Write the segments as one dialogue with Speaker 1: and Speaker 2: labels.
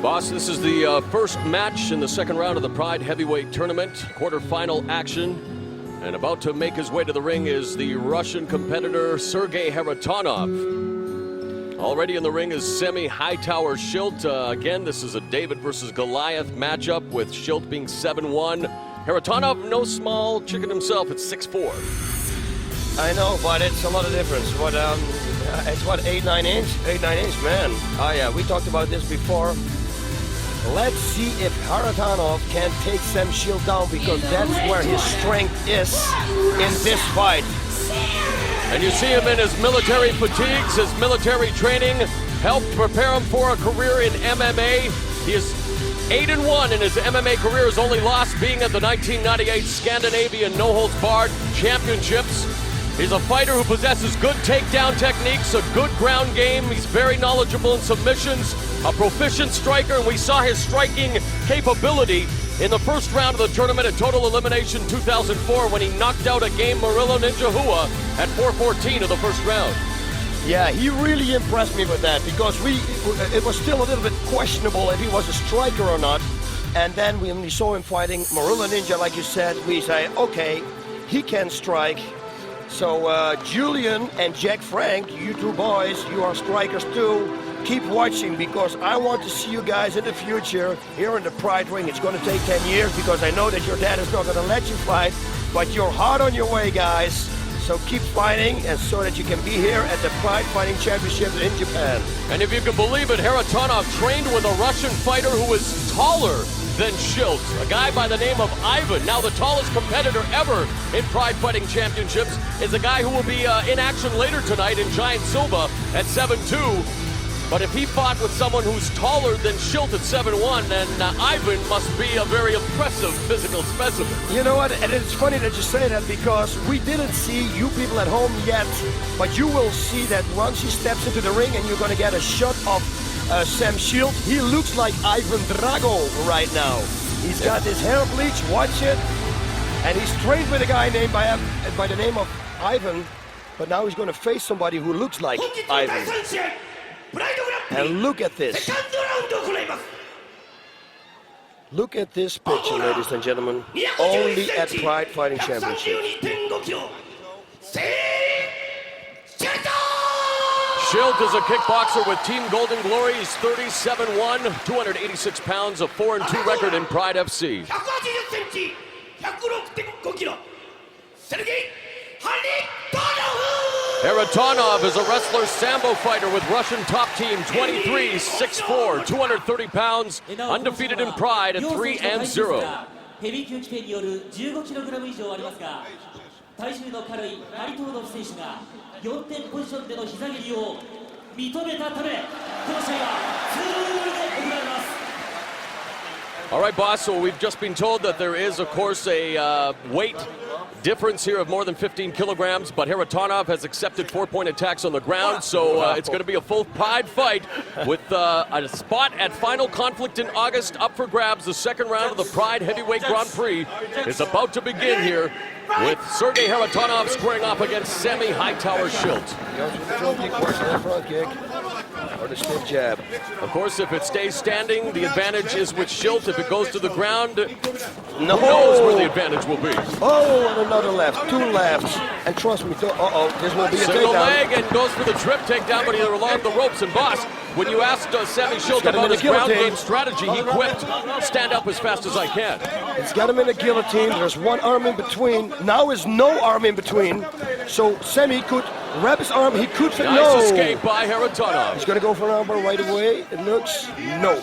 Speaker 1: Boss, this is the first match in the second round of the Pride Heavyweight Tournament, quarterfinal action. And about to make his way to the ring is the Russian competitor, Sergey Haritonoff. Already in the ring is Semmi Hightower Shiltь. Again, this is a David versus Goliath matchup with Shiltь being 7'1". Haritonoff, no small chicken himself, it's 6'4".
Speaker 2: I know, but it's a lot of difference. What, it's what, 8-9 inch? 8-9 inch, man. Oh yeah, we talked about this before. Let's see if Haritonoff can take Sam Shiltь down, because that's where his strength is in this fight.
Speaker 1: And you see him in his military fatigues, his military training helped prepare him for a career in MMA. He is 8-1 in his MMA career, his only loss being at the 1998 Scandinavian No Holds Barred Championships. He's a fighter who possesses good takedown techniques, a good ground game. He's very knowledgeable in submissions, a proficient striker, and we saw his striking capability in the first round of the tournament at Total Elimination 2004 when he knocked out a game Murillo Ninja Hua at 4:14 of the first round.
Speaker 2: Yeah, he really impressed me with that, because it was still a little bit questionable if he was a striker or not. And then when we saw him fighting Murillo Ninja, like you said, we say, okay, he can strike. So Julian and Jack Frank, you two boys, you are strikers too. Keep watching, because I want to see you guys in the future here in the Pride ring. It's going to take 10 years, because I know that your dad is not going to let you fight, but you're hard on your way, guys. So keep fighting, and so that you can be here at the Pride Fighting Championship in Japan.
Speaker 1: And if you can believe it, Haritonoff trained with a Russian fighter who is taller than Shiltь, a guy by the name of Ivan. Now the tallest competitor ever in Pride Fighting Championships is a guy who will be in action later tonight in Giant Silva at 7'2". But if he fought with someone who's taller than Shiltь at 7'1", then Ivan must be a very impressive physical specimen.
Speaker 2: You know what, and it's funny that you say that, because we didn't see you people at home yet, but you will see that once he steps into the ring and you're going to get a shot of Sam Shiltь. He looks like Ivan Drago right now. He's got his hair bleached, watch it, and he's trained with a guy named by the name of Ivan, but now he's going to face somebody who looks like Ivan. And look at this. Look at this picture, ladies and gentlemen. Only at Pride Fighting Championship.
Speaker 1: Shiltь is a kickboxer with Team Golden Glory. He's 37'1", 286 pounds, a 4-2 record in Pride FC. Haritonoff is a wrestler sambo fighter with Russian top team, 23, 6'4", 230 pounds, undefeated in Pride at 3-0. All right, boss, so we've just been told that there is, of course, a weight difference here of more than 15 kilograms, but Haritonoff has accepted 4-point attacks on the ground, so it's going to be a full Pride fight with a spot at Final Conflict in August up for grabs. The second round of the Pride Heavyweight Grand Prix is about to begin here, with Sergey Haritonoff squaring off against Semmi Hightower Shiltь.
Speaker 2: Or the stiff jab.
Speaker 1: Of course, if it stays standing, the advantage is with Shiltь. If it goes to the ground, who knows where the advantage will be.
Speaker 2: Oh, and another left, two lefts. And trust me, this will be a
Speaker 1: single
Speaker 2: takedown.
Speaker 1: leg and goes for the trip takedown, but he'll along the ropes. And boss, when you asked Semmi Shiltь about his ground game strategy, he quipped, stand up as fast as I can.
Speaker 2: He's got him in a guillotine. There's one arm in between. Now is no arm in between. So Semmi could wrap his arm. He could fit.
Speaker 1: Nice escape by Haritonoff.
Speaker 2: He's going to go for an armbar right away. It looks no.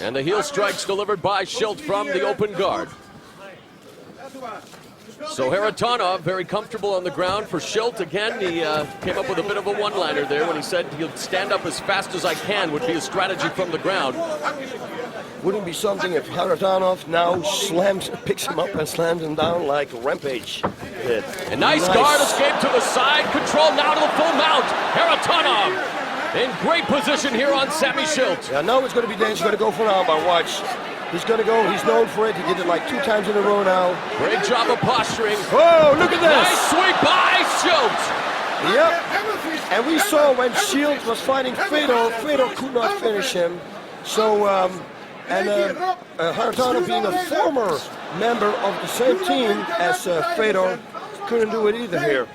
Speaker 1: And the heel strikes delivered by Shiltь from the open guard. So Haritonoff very comfortable on the ground. For Shiltь, again, he came up with a bit of a one-liner there when he said he'll stand up as fast as I can would be his strategy from the ground.
Speaker 2: Wouldn't it be something if Haritonoff now picks him up and slams him down like Rampage did.
Speaker 1: A nice guard escape to the side, control now to the full mount. Haritonoff in great position here on Semmi Shiltь.
Speaker 2: Yeah, now it's going to be dangerous. He's going to go for an armbar. Watch. He's going to go. He's known for it. He did it like 2 times in a row now.
Speaker 1: Great job of posturing.
Speaker 2: Oh, look at this.
Speaker 1: Nice sweep by Shiltь.
Speaker 2: Yep. And we saw when Shiltь was fighting Fedor, Fedor could not finish him. So, Haritonov, being a former member of the same team as Fedor, couldn't do it either here.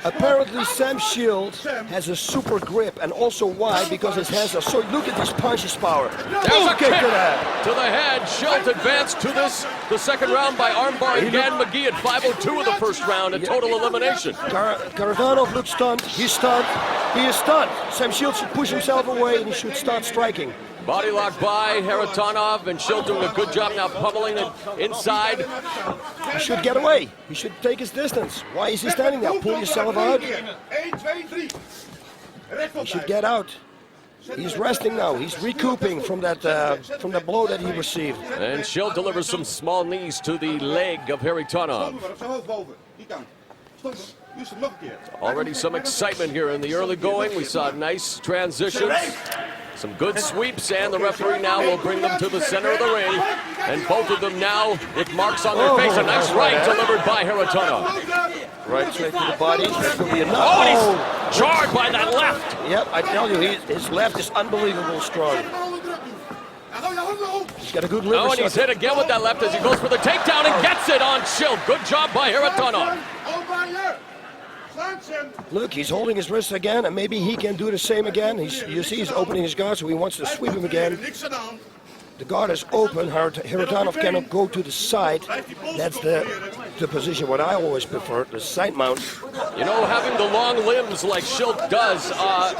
Speaker 2: Apparently Sam Shiltz has a super grip, and also why? Because his hands are so. Look at this punches power.
Speaker 1: There's a kick to the head. Shiltz advanced to the second round by armbar again. McGee at 5:02 of the first round, a total elimination.
Speaker 2: Haritonov looks stunned. He's stunned. He is stunned. Sam Shiltz should push himself away and he should start striking.
Speaker 1: Body lock by Haritonov, and Shiltz doing a good job now pummeling it inside.
Speaker 2: He should get away. He should take his distance. Why is he standing there? Pull yourself out. He should get out. He's resting now. He's recouping from that blow that he received.
Speaker 1: And Shiltz delivers some small knees to the leg of Haritonov. Already some excitement here in the early going. We saw nice transitions. Some good sweeps, and the referee now will bring them to the center of the ring. And both of them now, it marks on their face. A nice right delivered by Haritonov.
Speaker 2: Right straight to the body. That will be enough.
Speaker 1: Oh, and he's jarred by that left.
Speaker 2: Yep, I tell you, his left is unbelievably strong. He's got a good liver.
Speaker 1: Oh, and he's hit again with that left as he goes for the takedown and gets it on Shiltz. Good job by Haritonov.
Speaker 2: Look, he's holding his wrist again, and maybe he can do the same again. You see he's opening his guard, so he wants to sweep him again. The guard is open. Harithonov cannot go to the side. That's the position what I always prefer, the side mount.
Speaker 1: You know, having the long limbs like Shiltz does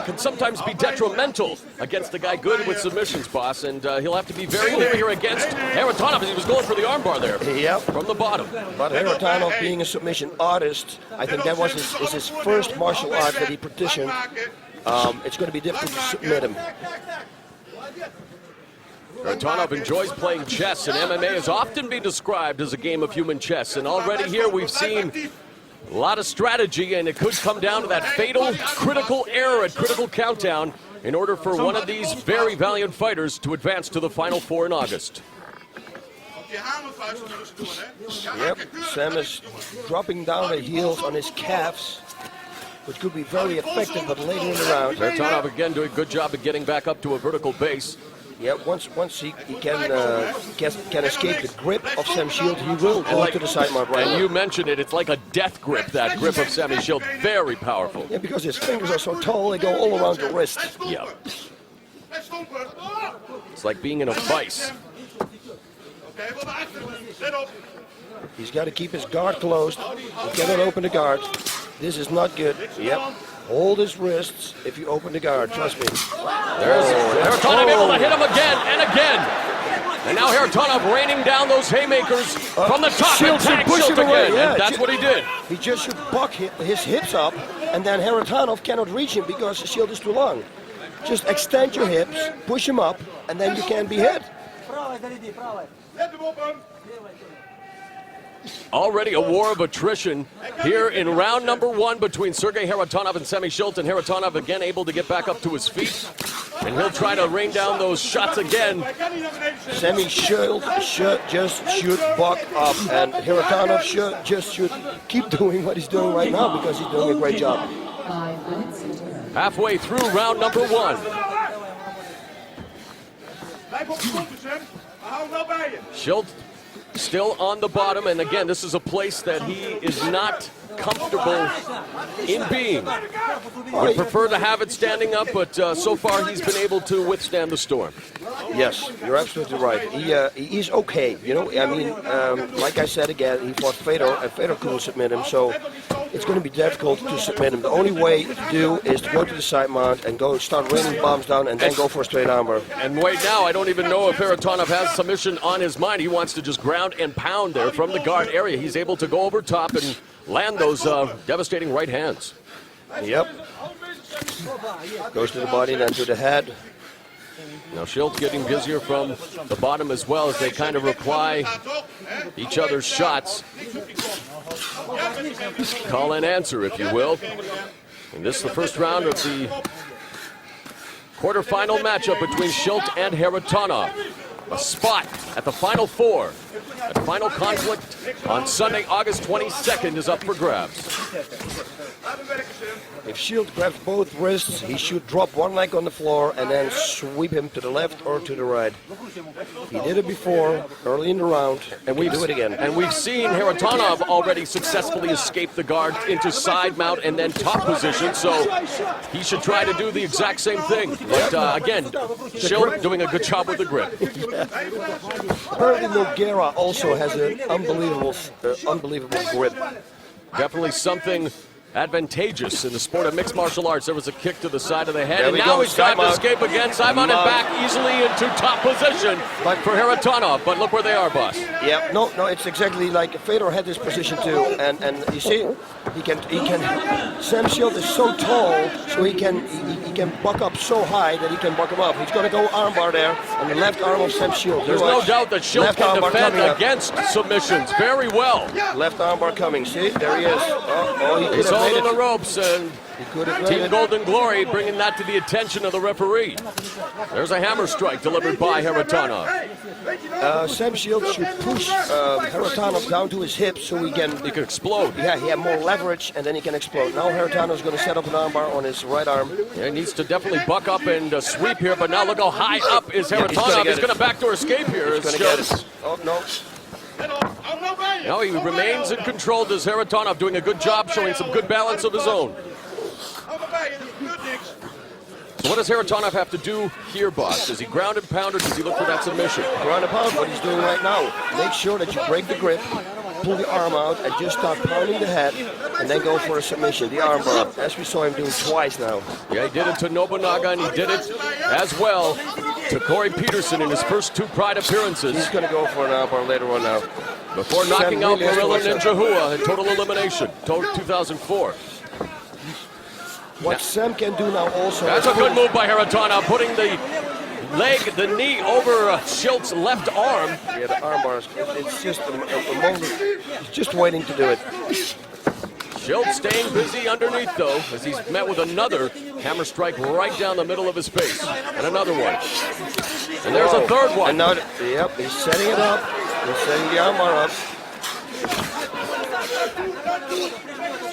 Speaker 1: can sometimes be detrimental against a guy good with submissions, boss, and he'll have to be very near here against Harithonov as he was going for the armbar there.
Speaker 2: Yep.
Speaker 1: From the bottom.
Speaker 2: But Harithonov, being a submission artist, I think that was his first martial art that he practiced. It's going to be difficult to submit him.
Speaker 1: Harithonov enjoys playing chess, and MMA has often been described as a game of human chess. And already here we've seen a lot of strategy, and it could come down to that fatal, critical error at critical countdown in order for one of these very valiant fighters to advance to the Final Four in August.
Speaker 2: Yep, Sam is dropping down the heels on his calves, which could be very effective, but later in the round.
Speaker 1: Harithonov again doing a good job of getting back up to a vertical base.
Speaker 2: Yeah, once he can escape the grip of Sam Shiltz, he will go to the side mount right.
Speaker 1: And you mentioned it, it's like a death grip, that grip of Sammy Shiltz, very powerful.
Speaker 2: Yeah, because his fingers are so tall, they go all around the wrist.
Speaker 1: Yeah. It's like being in a vice.
Speaker 2: He's got to keep his guard closed. He cannot open the guard. This is not good. Yep. Hold his wrists if you open the guard, trust me.
Speaker 1: There's Harithonov able to hit him again and again. And now Harithonov raining down those haymakers from the top and tag Shiltz again.
Speaker 2: Yeah,
Speaker 1: and that's what he did.
Speaker 2: He just should buck his hips up, and then Harithonov cannot reach him because the shield is too long. Just extend your hips, push him up, and then you can be hit.
Speaker 1: Already a war of attrition here in round number one between Sergei Harithonov and Semmi Shiltz, and Harithonov again able to get back up to his feet, and he'll try to rain down those shots again.
Speaker 2: Semmi Shiltz should buck up, and Harithonov should keep doing what he's doing right now because he's doing a great job.
Speaker 1: Halfway through round number one. Shiltz still on the bottom, and again, this is a place that he is not comfortable in being. Would prefer to have it standing up, but so far he's been able to withstand the storm.
Speaker 2: Yes, you're absolutely right. He's okay. You know, I mean, like I said again, he fought Fedor, and Fedor couldn't submit him, so it's going to be difficult to submit him. The only way to do is to go to the side mount and go start raining bombs down and then go for a straight armbar.
Speaker 1: And right now, I don't even know if Harithonov has submission on his mind. He wants to just ground and pound there from the guard area. He's able to go over top and land those devastating right hands.
Speaker 2: Yep. Goes to the body, then to the head.
Speaker 1: Now Shiltz getting busier from the bottom as well as they kind of reply each other's shots. Call and answer, if you will. And this is the first round of the quarterfinal matchup between Shiltz and Harithonov. A spot at the Final Four That final conflict on Sunday, August 22nd is up for grabs.
Speaker 2: If Shiltь grabs both wrists, he should drop one leg on the floor and then sweep him to the left or to the right. He did it before, early in the round, and we do it again.
Speaker 1: And we've seen Harritonov already successfully escape the guard into side mount and then top position, so he should try to do the exact same thing. But again, Shiltь doing a good job with the grip.
Speaker 2: Apparently Nogueira also has an unbelievable grip.
Speaker 1: Definitely something advantageous in the sport of mixed martial arts. There was a kick to the side of the head,
Speaker 2: There
Speaker 1: and
Speaker 2: we
Speaker 1: now
Speaker 2: go.
Speaker 1: he's trying to
Speaker 2: Timeout.
Speaker 1: escape again. Simon and back easily into top position for Harritonov. But look where they are, boss.
Speaker 2: Yeah, no, it's exactly like Fedor had this position too, and you see, he can. Sam Shiltь is so tall, so he can buck up so high that he can buck him up. He's going to go armbar there on the left arm of Sam Shiltь.
Speaker 1: There's no doubt that Shiltь
Speaker 2: Left
Speaker 1: can
Speaker 2: armbar
Speaker 1: defend
Speaker 2: coming up.
Speaker 1: against submissions very well.
Speaker 2: Left armbar coming. See, there he is. He could
Speaker 1: He's
Speaker 2: have made
Speaker 1: holding the
Speaker 2: it.
Speaker 1: ropes, and
Speaker 2: He could have made
Speaker 1: Team
Speaker 2: it.
Speaker 1: Golden Glory bringing that to the attention of the referee. There's a hammer strike delivered by Harritonov.
Speaker 2: Sam Shiltь should push Harritonov down to his hips so he can
Speaker 1: explode.
Speaker 2: Yeah, he have more leverage and then he can explode. Now Harritonov's going to set up an armbar on his right arm.
Speaker 1: Yeah, he needs to definitely buck up and sweep here, but now look how high up is
Speaker 2: Yeah,
Speaker 1: Harritonov.
Speaker 2: he's
Speaker 1: He's going to backdoor escape here.
Speaker 2: He's
Speaker 1: as
Speaker 2: going to get
Speaker 1: Shiltz-
Speaker 2: it. Oh, no.
Speaker 1: No, he remains in control. Does Harritonov doing a good job, showing some good balance of his own. So what does Harritonov have to do here, boss? Does he ground and pound, or does he look for that submission?
Speaker 2: Ground and pound, what he's doing right now. Make sure that you break the grip, pull the arm out, and just start pounding the head, and then go for a submission, the arm bar, as we saw him doing twice now.
Speaker 1: Yeah, he did it to Nobunaga, and he did it as well to Corey Peterson in his first two Pride appearances.
Speaker 2: He's going to go for an arm bar later on now.
Speaker 1: Before knocking out
Speaker 2: really has to
Speaker 1: Gorilla
Speaker 2: watch out.
Speaker 1: Ninja Hua in total elimination, 2004.
Speaker 2: What Sam can do now also...
Speaker 1: That's a good move by Harritonov, putting the knee over Shilt's left arm.
Speaker 2: Yeah, the arm bars, it's just a moment. He's just waiting to do it.
Speaker 1: Shiltz staying busy underneath, though, as he's met with another hammer strike right down the middle of his face. And another one. And there's a third one.
Speaker 2: And now, yep, he's setting it up. He's setting the arm bar up.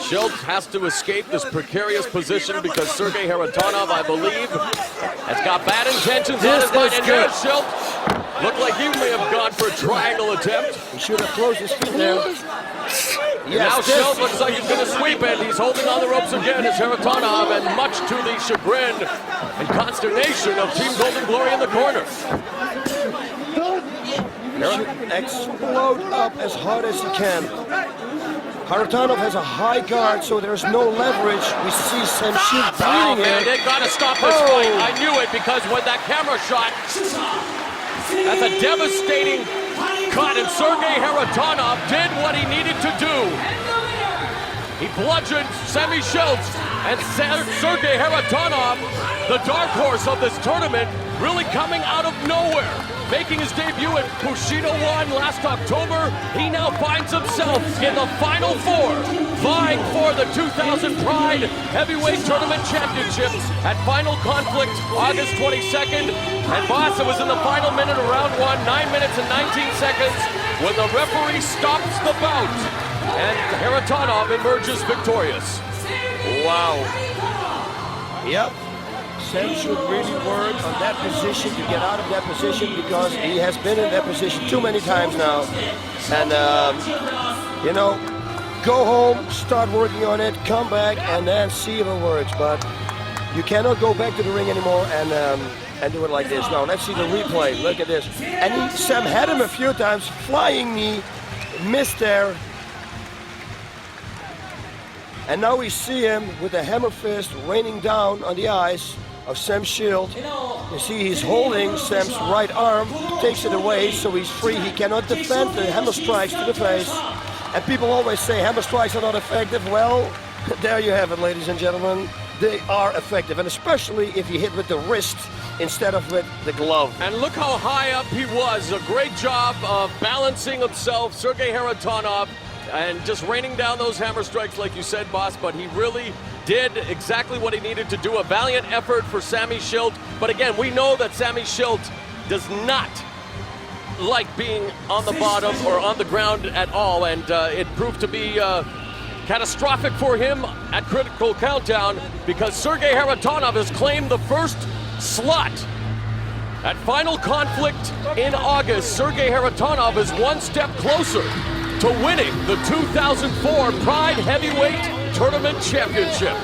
Speaker 1: Shiltz has to escape this precarious position because Sergei Harritonov, I believe, has got bad intentions on his mind. And there's Shiltz. Looked like he may have gone for a triangle attempt.
Speaker 2: He should have closed his feet there.
Speaker 1: Now Shiltz looks like he's going to sweep it. He's holding on the ropes again as Harritonov, and much to the chagrin and consternation of Team Golden Glory in the corner.
Speaker 2: He should explode up as hard as he can. Harritonov has a high guard, so there's no leverage. We see Sam Shiltz
Speaker 1: Oh,
Speaker 2: bleeding
Speaker 1: man,
Speaker 2: here.
Speaker 1: they got to stop this fight. I knew it because when that camera shot, that's a devastating cut, and Sergei Harritonov did what he needed to do. He bludgeoned Semmi Shiltz, and Sergei Harritonov, the dark horse of this tournament, really coming out of nowhere. Making his debut at Bushido 1 last October, he now finds himself in the Final Four, vying for the 2000 Pride Heavyweight Tournament Championship at Final Conflict August 22nd. And boss, it was in the final minute of round 1, 9 minutes and 19 seconds, when the referee stops the bout, and Harritonov emerges victorious.
Speaker 2: Wow. Yep. Sam should really work on that position to get out of that position because he has been in that position too many times now. And, you know, go home, start working on it, come back, and then see if it works. But you cannot go back to the ring anymore and do it like this. Now, let's see the replay. Look at this. And Sam had him a few times, flying knee, missed there. And now we see him with a hammer fist raining down on the eyes of Sam Shiltz. You see he's holding Sam's right arm, takes it away so he's free. He cannot defend the hammer strikes to the face. And people always say hammer strikes are not effective. Well, there you have it, ladies and gentlemen. They are effective, and especially if you hit with the wrist instead of with the glove.
Speaker 1: And look how high up he was. A great job of balancing himself, Sergei Harritonov, and just raining down those hammer strikes like you said, boss, but he really did exactly what he needed to do. A valiant effort for Semmi Shiltz, but again, we know that Semmi Shiltz does not like being on the bottom or on the ground at all, and it proved to be catastrophic for him at Critical Countdown because Sergei Haritonof has claimed the first slot. At Final Conflict in August, Sergei Haritonof is one step closer to winning the 2004 Pride Heavyweight Tournament Championship.